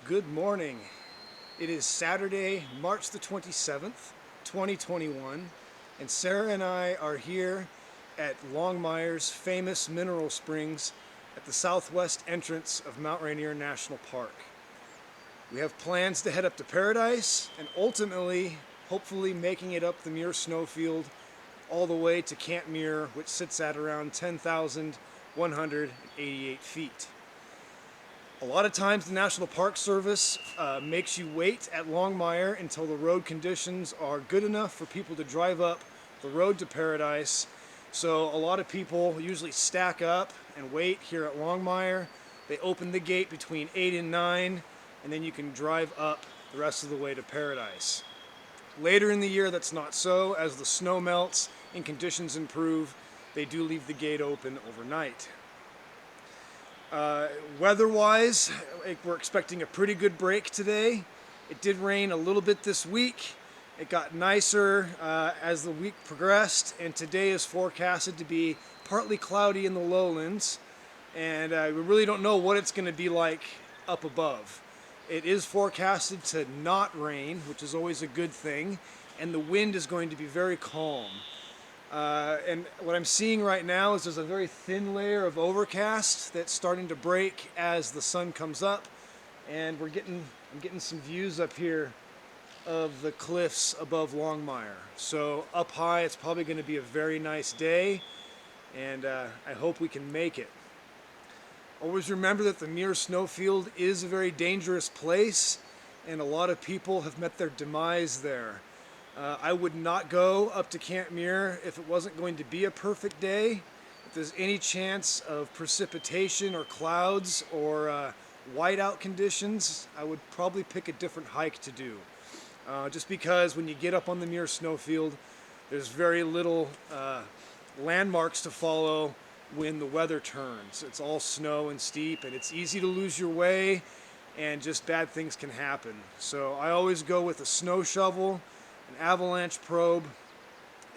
Good morning. It is Saturday, March the 27th, 2021, and Sarah and I are here at Longmire's famous mineral springs at the southwest entrance of Mount Rainier National Park. We have plans to head up to Paradise and ultimately, hopefully making it up the Muir Snowfield all the way to Camp Muir, which sits at around 10,188 feet. A lot of times the National Park Service makes you wait at Longmire until the road conditions are good enough for people to drive up the road to Paradise. So a lot of people usually stack up and wait here at Longmire. They open the gate between 8 and 9, and then you can drive up the rest of the way to Paradise. Later in the year that's not so. As the snow melts and conditions improve, they do leave the gate open overnight. Weather-wise, we're expecting a pretty good break today. It did rain a little bit this week. It got nicer as the week progressed, and today is forecasted to be partly cloudy in the lowlands, and we really don't know what it's going to be like up above. It is forecasted to not rain, which is always a good thing, and the wind is going to be very calm. And what I'm seeing right now is there's a very thin layer of overcast that's starting to break as the sun comes up, and I'm getting some views up here of the cliffs above Longmire. So up high, it's probably going to be a very nice day, and I hope we can make it. Always remember that the Muir Snowfield is a very dangerous place, and a lot of people have met their demise there. I would not go up to Camp Muir if it wasn't going to be a perfect day. If there's any chance of precipitation or clouds or whiteout conditions, I would probably pick a different hike to do. Just because when you get up on the Muir Snowfield, there's very little landmarks to follow when the weather turns. It's all snow and steep, and it's easy to lose your way, and just bad things can happen. So I always go with a snow shovel, an avalanche probe,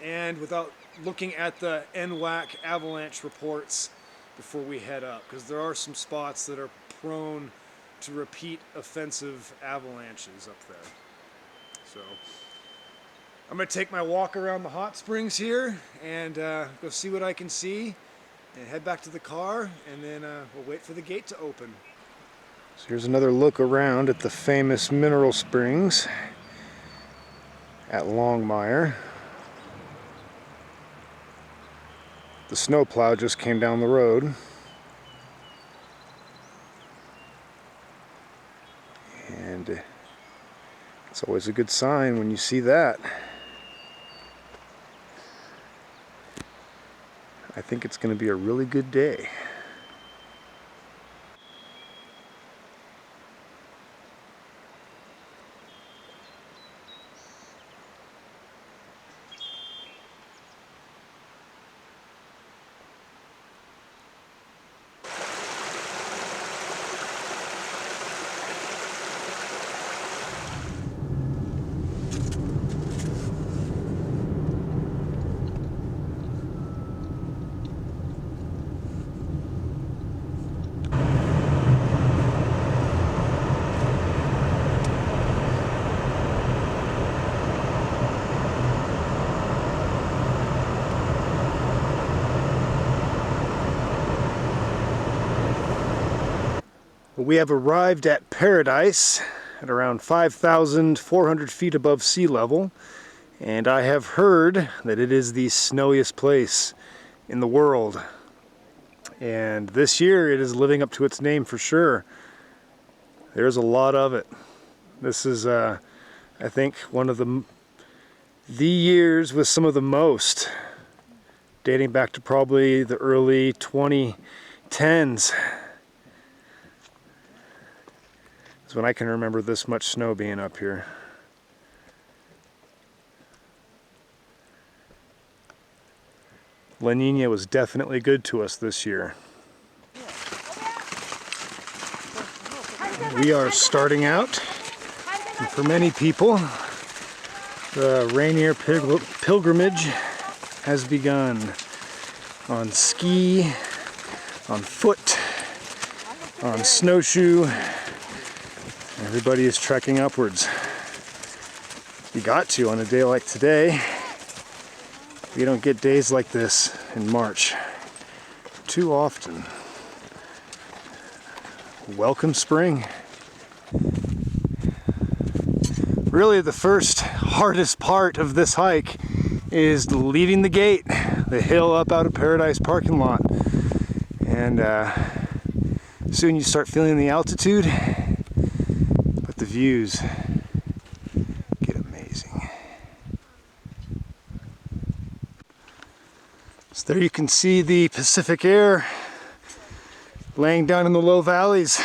and without looking at the NWAC avalanche reports before we head up, because there are some spots that are prone to repeat offensive avalanches up there. So I'm going to take my walk around the hot springs here and go see what I can see and head back to the car, and then we'll wait for the gate to open. So here's another look around at the famous mineral springs at Longmire. The snowplow just came down the road. And it's always a good sign when you see that. I think it's going to be a really good day. We have arrived at Paradise at around 5,400 feet above sea level, and I have heard that it is the snowiest place in the world. And this year it is living up to its name for sure. There's a lot of it. This is, I think, one of the years with some of the most, dating back to probably the early 2010s. Is when I can remember this much snow being up here. Rainier was definitely good to us this year. We are starting out, and for many people, the Rainier pilgrimage has begun. On ski, on foot, on snowshoe, Everybody is trekking upwards. You got to on a day like today. You don't get days like this in March too often. Welcome spring. Really, the first hardest part of this hike is leaving the gate, the hill up out of Paradise parking lot. And soon you start feeling the altitude, but the views get amazing. So there you can see the Pacific air laying down in the low valleys.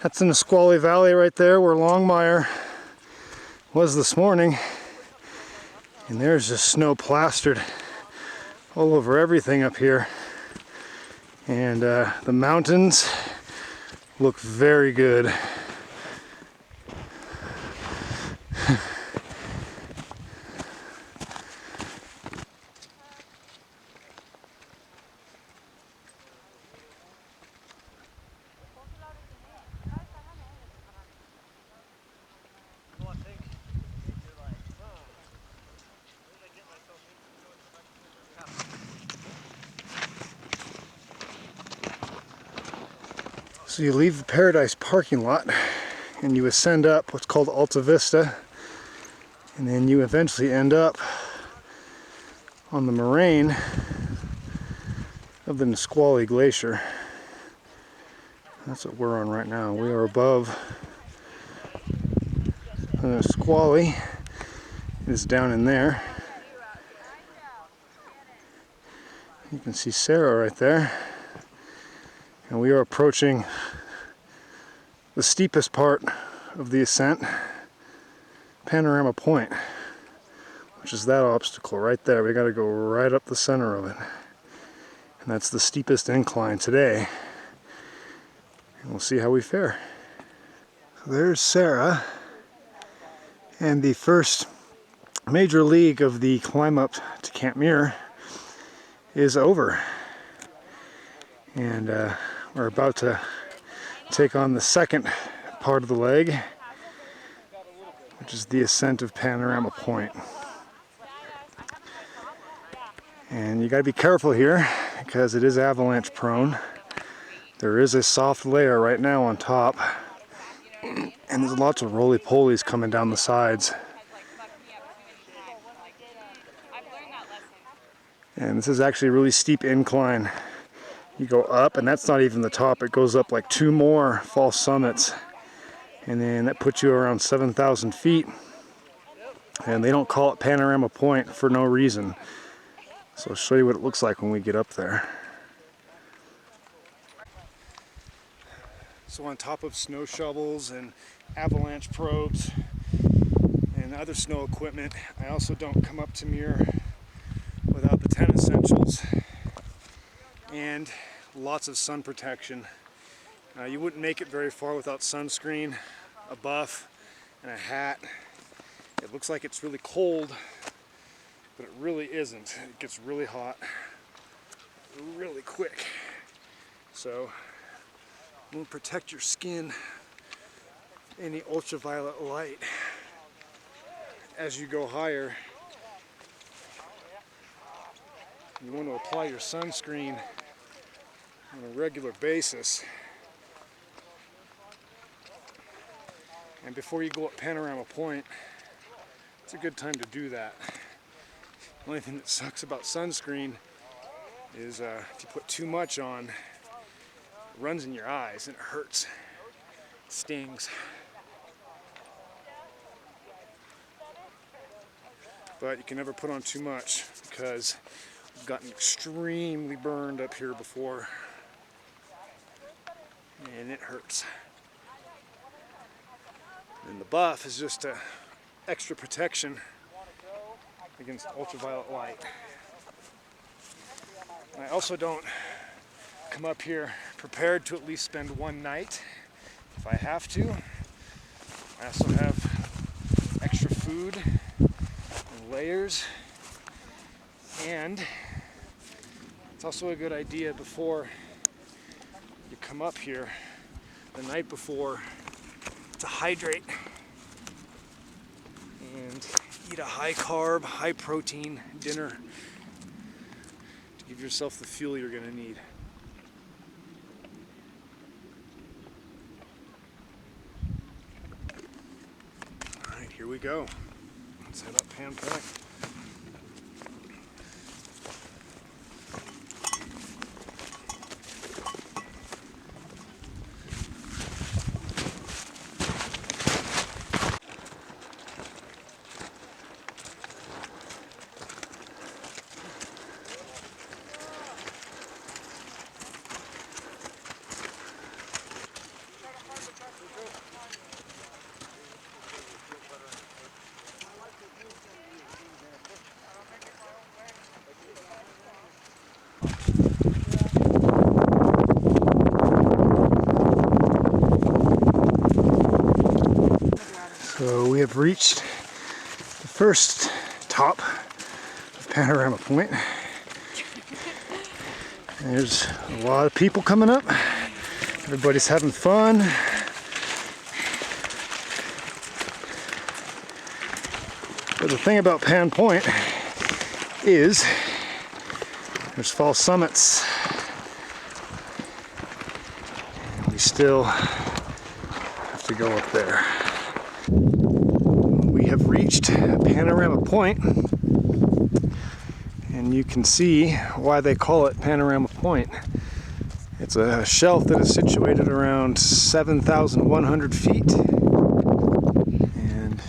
That's in the Nisqually Valley right there where Longmire was this morning. And there's just snow plastered all over everything up here. And the mountains look very good. So you leave the Paradise parking lot and you ascend up what's called Alta Vista, and then you eventually end up on the moraine of the Nisqually Glacier. That's what we're on right now. We are above the Nisqually. It is down in there. You can see Sarah right there. And we are approaching the steepest part of the ascent, Panorama Point, which is that obstacle right there. We got to go right up the center of it. And that's the steepest incline today. And we'll see how we fare. So there's Sarah. And the first major league of the climb up to Camp Muir is over. And we're about to take on the second part of the leg, which is the ascent of Panorama Point. And you gotta be careful here because it is avalanche prone. There is a soft layer right now on top, and there's lots of roly-polies coming down the sides. And this is actually a really steep incline. You go up, and that's not even the top. It goes up like 2 more false summits. And then that puts you around 7,000 feet. And they don't call it Panorama Point for no reason. So I'll show you what it looks like when we get up there. So on top of snow shovels and avalanche probes and other snow equipment, I also don't come up to Muir without the 10 essentials and lots of sun protection. You wouldn't make it very far without sunscreen, a buff, and a hat. It looks like it's really cold, but it really isn't. It gets really hot really quick. So you want to protect your skin from any ultraviolet light as you go higher. You want to apply your sunscreen on a regular basis. And before you go up Panorama Point, it's a good time to do that. The only thing that sucks about sunscreen is if you put too much on, it runs in your eyes and it hurts. It stings. But you can never put on too much because I've gotten extremely burned up here before. And it hurts. And the buff is just extra protection against ultraviolet light. I also don't come up here prepared to at least spend one night if I have to. I also have extra food and layers, and it's also a good idea before you come up here the night before to hydrate and eat a high carb, high protein dinner to give yourself the fuel you're going to need. All right, here we go. Let's head up Pan Point. So we have reached the first top of Panorama Point. There's a lot of people coming up. Everybody's having fun. But the thing about Pan Point is there's false summits. We still have to go up there. We have reached Panorama Point, and you can see why they call it Panorama Point. It's a shelf that is situated around 7,100 feet, and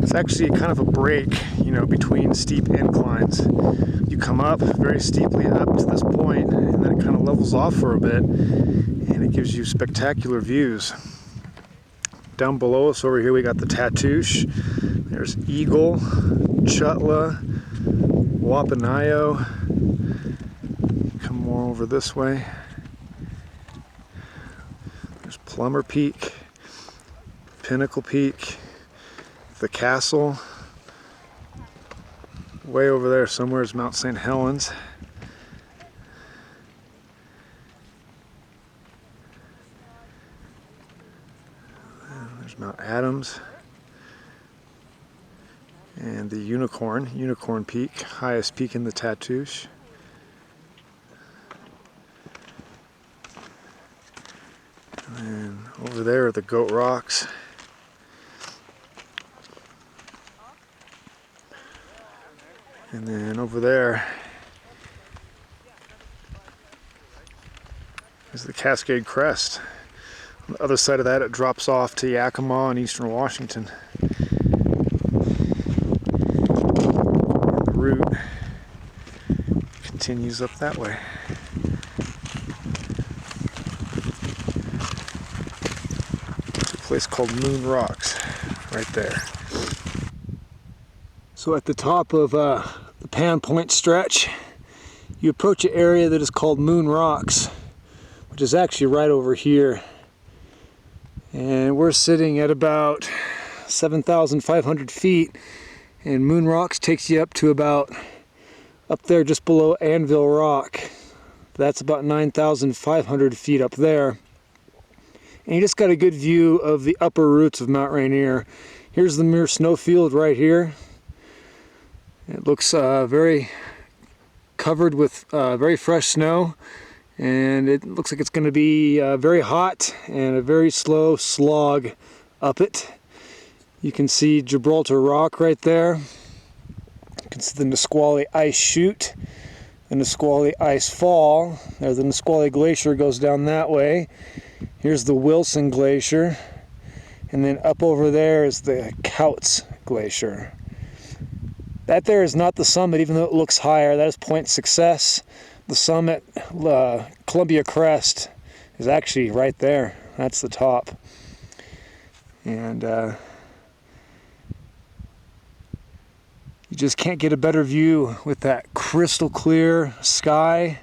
it's actually kind of a break, you know, between steep inclines. You come up very steeply up to this point, and then it kind of levels off for a bit, and it gives you spectacular views. Down below us over here we got the Tatoosh. There's Eagle, Chutla, Wapanayo. Come more over this way. There's Plumber Peak, Pinnacle Peak, the Castle. Way over there somewhere is Mount St. Helens. There's Mount Adams and the Unicorn Peak, highest peak in the Tatoosh. And over there are the Goat Rocks. And then over there is the Cascade Crest. On the other side of that, it drops off to Yakima in eastern Washington. And the route continues up that way. It's a place called Moon Rocks, right there. So at the top of the Pan Point stretch, you approach an area that is called Moon Rocks, which is actually right over here. And we're sitting at about 7,500 feet, and Moon Rocks takes you up to about up there just below Anvil Rock. That's about 9,500 feet up there. And you just got a good view of the upper roots of Mount Rainier. Here's the Muir Snowfield right here. It looks very covered with very fresh snow. And it looks like it's going to be very hot and a very slow slog up it. You can see Gibraltar Rock right there. You can see the Nisqually Ice Chute, the Nisqually Ice Fall. There's the Nisqually Glacier goes down that way. Here's the Wilson Glacier. And then up over there is the Couts Glacier. That there is not the summit, even though it looks higher. That is Point Success. The summit, Columbia Crest, is actually right there. That's the top. And you just can't get a better view with that crystal clear sky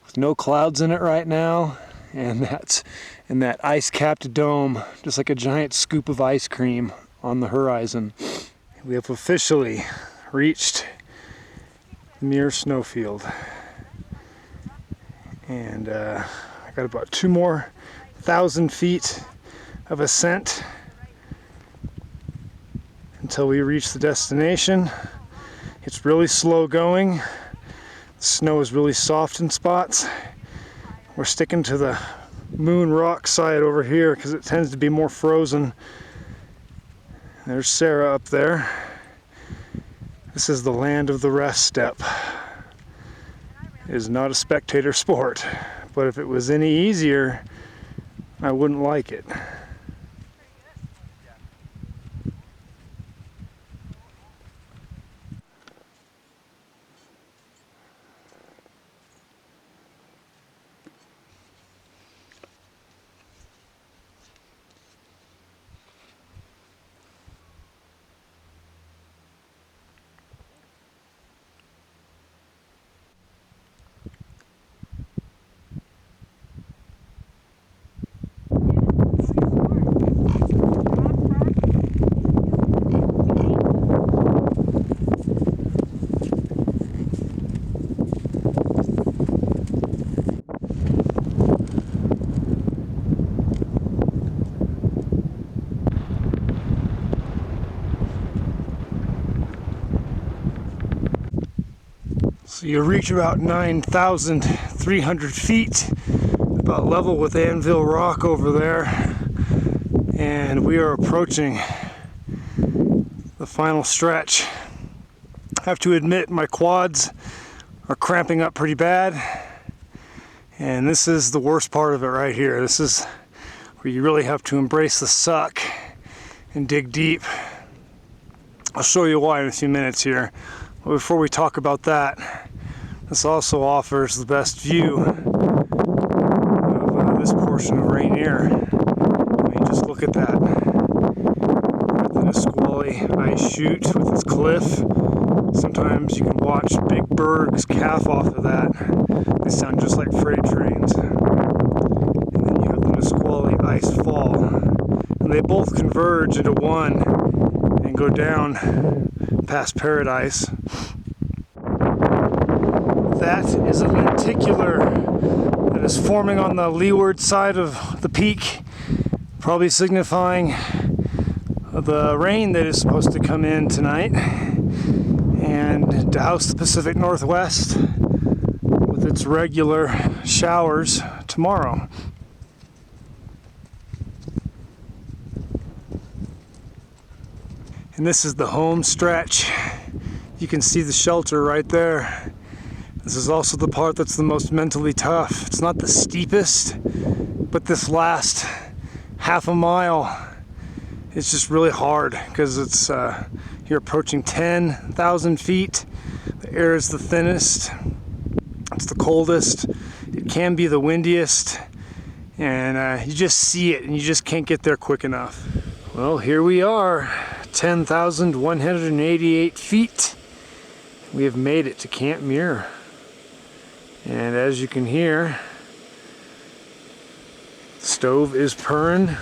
with no clouds in it right now. And that ice-capped dome, just like a giant scoop of ice cream on the horizon. We have officially reached Muir Snowfield. And I got about 2 more 1,000 feet of ascent until we reach the destination. It's really slow going. The snow is really soft in spots. We're sticking to the Moon Rock side over here because it tends to be more frozen. There's Sarah up there. This is the land of the rest step. It is not a spectator sport, but if it was any easier, I wouldn't like it. So you reach about 9,300 feet, about level with Anvil Rock over there, and we are approaching the final stretch. I have to admit my quads are cramping up pretty bad, and this is the worst part of it right here. This is where you really have to embrace the suck and dig deep. I'll show you why in a few minutes here. But before we talk about that, this also offers the best view of this portion of Rainier. I mean, just look at that. The Nisqually ice chute with its cliff. Sometimes you can watch big bergs calf off of that. They sound just like freight trains. And then you have the Nisqually ice fall. And they both converge into one and go down past Paradise. That is a lenticular that is forming on the leeward side of the peak, probably signifying the rain that is supposed to come in tonight and douse the Pacific Northwest with its regular showers tomorrow. And this is the home stretch. You can see the shelter right there. This is also the part that's the most mentally tough. It's not the steepest, but this last half a mile is just really hard because it's you're approaching 10,000 feet. The air is the thinnest. It's the coldest. It can be the windiest, and you just see it, and you just can't get there quick enough. Well, here we are, 10,188 feet. We have made it to Camp Muir. And as you can hear, the stove is purring.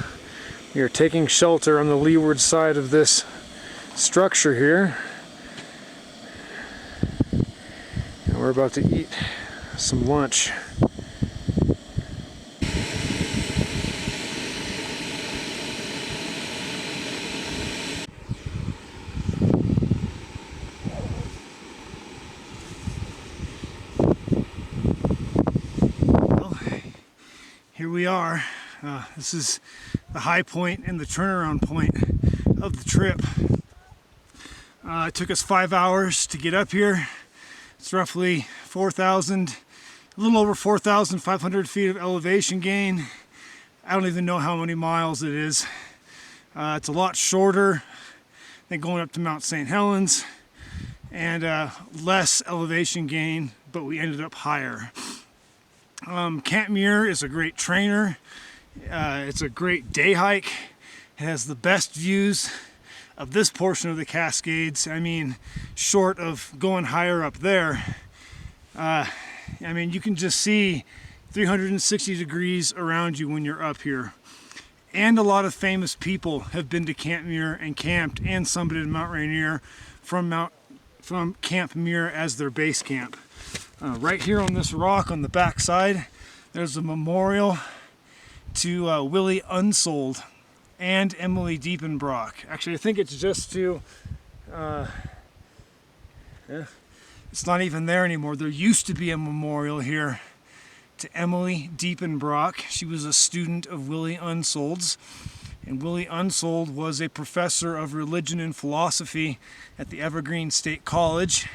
We are taking shelter on the leeward side of this structure here. And we're about to eat some lunch. Here we are. This is the high point and the turnaround point of the trip. It took us 5 hours to get up here. It's roughly 4,000, a little over 4,500 feet of elevation gain. I don't even know how many miles it is. It's a lot shorter than going up to Mount St. Helens, and less elevation gain, but we ended up higher. Camp Muir is a great trainer. It's a great day hike. It has the best views of this portion of the Cascades. I mean, short of going higher up there. I mean, you can just see 360 degrees around you when you're up here. And a lot of famous people have been to Camp Muir and camped and summited Mount Rainier from Camp Muir as their base camp. Right here on this rock on the back side, there's a memorial to Willie Unsold and Emily Diepenbrock. Actually, I think it's just to, it's not even there anymore. There used to be a memorial here to Emily Diepenbrock. She was a student of Willie Unsold's. And Willie Unsold was a professor of religion and philosophy at the Evergreen State College.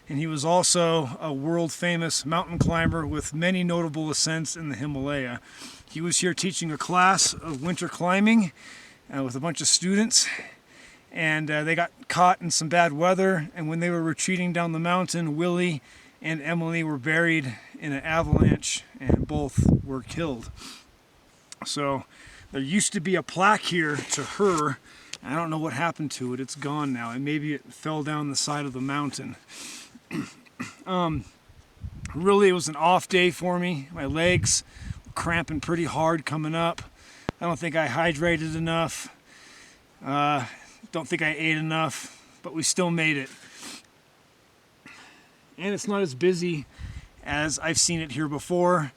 And he was also a world-famous mountain climber with many notable ascents in the Himalaya. He was here teaching a class of winter climbing with a bunch of students. And they got caught in some bad weather. And when they were retreating down the mountain, Willie and Emily were buried in an avalanche and both were killed. So there used to be a plaque here to her. I don't know what happened to it. It's gone now. And maybe it fell down the side of the mountain. Really, it was an off day for me. My legs were cramping pretty hard coming up. I don't think I hydrated enough. Don't think I ate enough, but we still made it. And it's not as busy as I've seen it here before.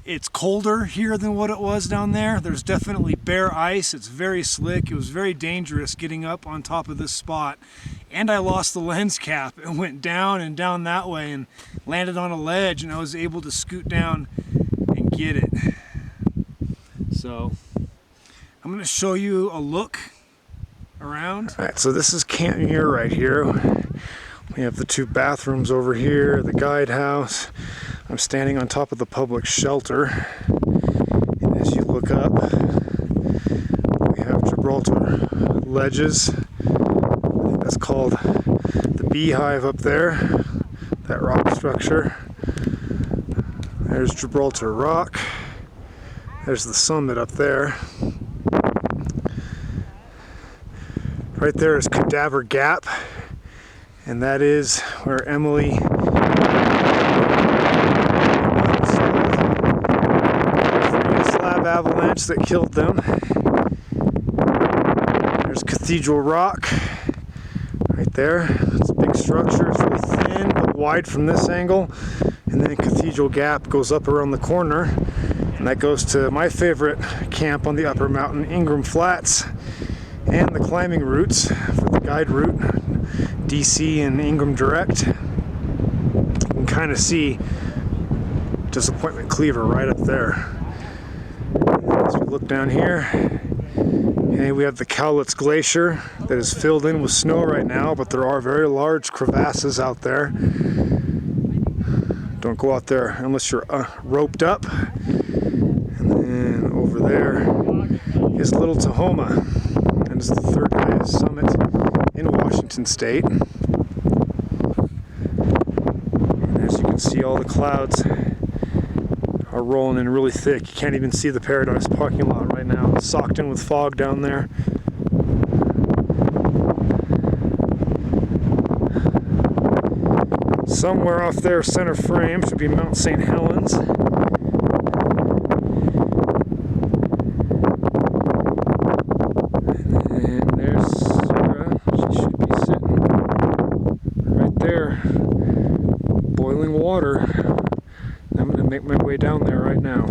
It's colder here than what it was down there. There's definitely bare ice. It's very slick. It was very dangerous getting up on top of this spot. And I lost the lens cap and went down and down that way and landed on a ledge, and I was able to scoot down and get it. So I'm going to show you a look around. All right, so this is Camp Muir right here. We have the two bathrooms over here, the guide house. I'm standing on top of the public shelter. And as you look up, we have Gibraltar ledges. I think that's called the Beehive up there, that rock structure. There's Gibraltar Rock. There's the summit up there. Right there is Cadaver Gap. And that is where Emily slab avalanche that killed them. There's Cathedral Rock right there. It's a big structure. It's really thin but wide from this angle. And then Cathedral Gap goes up around the corner. And that goes to my favorite camp on the upper mountain, Ingram Flats, and the climbing routes for the guide route, DC and Ingram Direct. You can kind of see Disappointment Cleaver right up there. As we look down here, okay, we have the Cowlitz Glacier that is filled in with snow right now, but there are very large crevasses out there. Don't go out there unless you're roped up. And then over there is Little Tahoma. And it's the third highest summit in Washington State. And as you can see, all the clouds are rolling in really thick. You can't even see the Paradise parking lot right now. It's socked in with fog down there. Somewhere off there, center frame, should be Mount St. Helens. Water. I'm going to make my way down there right now.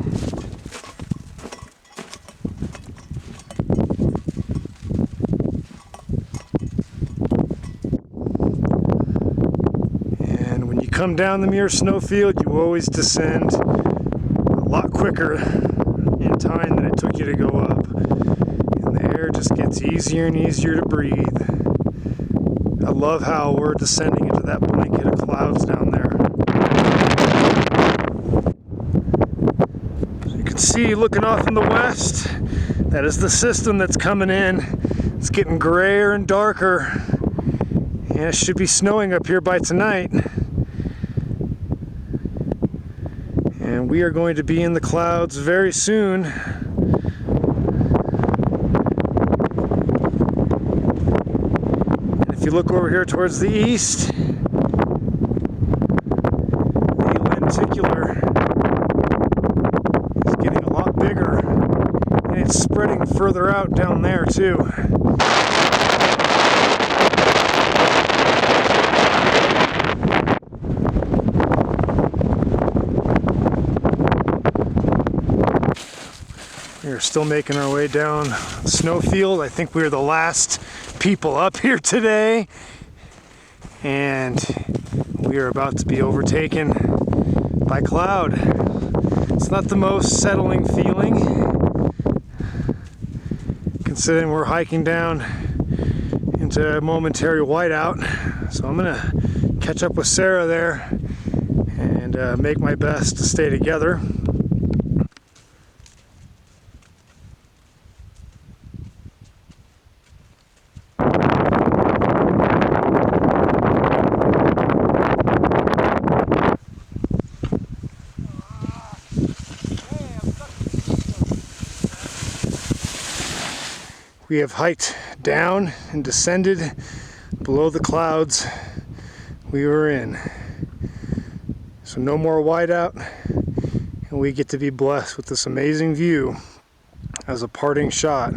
And when you come down the Muir Snowfield, you always descend a lot quicker in time than it took you to go up. And the air just gets easier and easier to breathe. I love how we're descending into that blanket of clouds down there. See, looking off in the west, that is the system that's coming in. It's getting grayer and darker, and it should be snowing up here by tonight. And we are going to be in the clouds very soon. And if you look over here towards the east, the lenticular getting a lot bigger, and it's spreading further out down there too. We're are still making our way down Snowfield. I think we're the last people up here today, and we are about to be overtaken by cloud. It's not the most settling feeling, considering we're hiking down into a momentary whiteout. So I'm gonna catch up with Sarah there and make my best to stay together. We have hiked down and descended below the clouds we were in. So no more whiteout, and we get to be blessed with this amazing view as a parting shot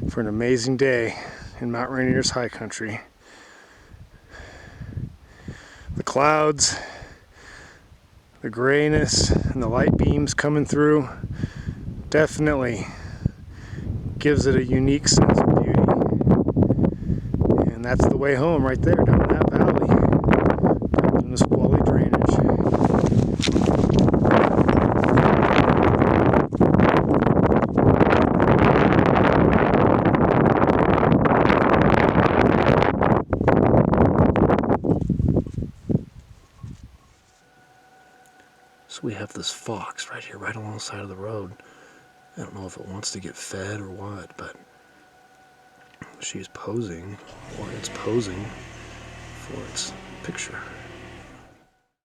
for an amazing day in Mount Rainier's high country. The clouds, the grayness, and the light beams coming through definitely gives it a unique sense of beauty. And that's the way home right there, down that valley, down in the squally drainage. So we have this fox right here, right along the side of the road. I don't know if it wants to get fed or what, but she's posing, or it's posing for its picture.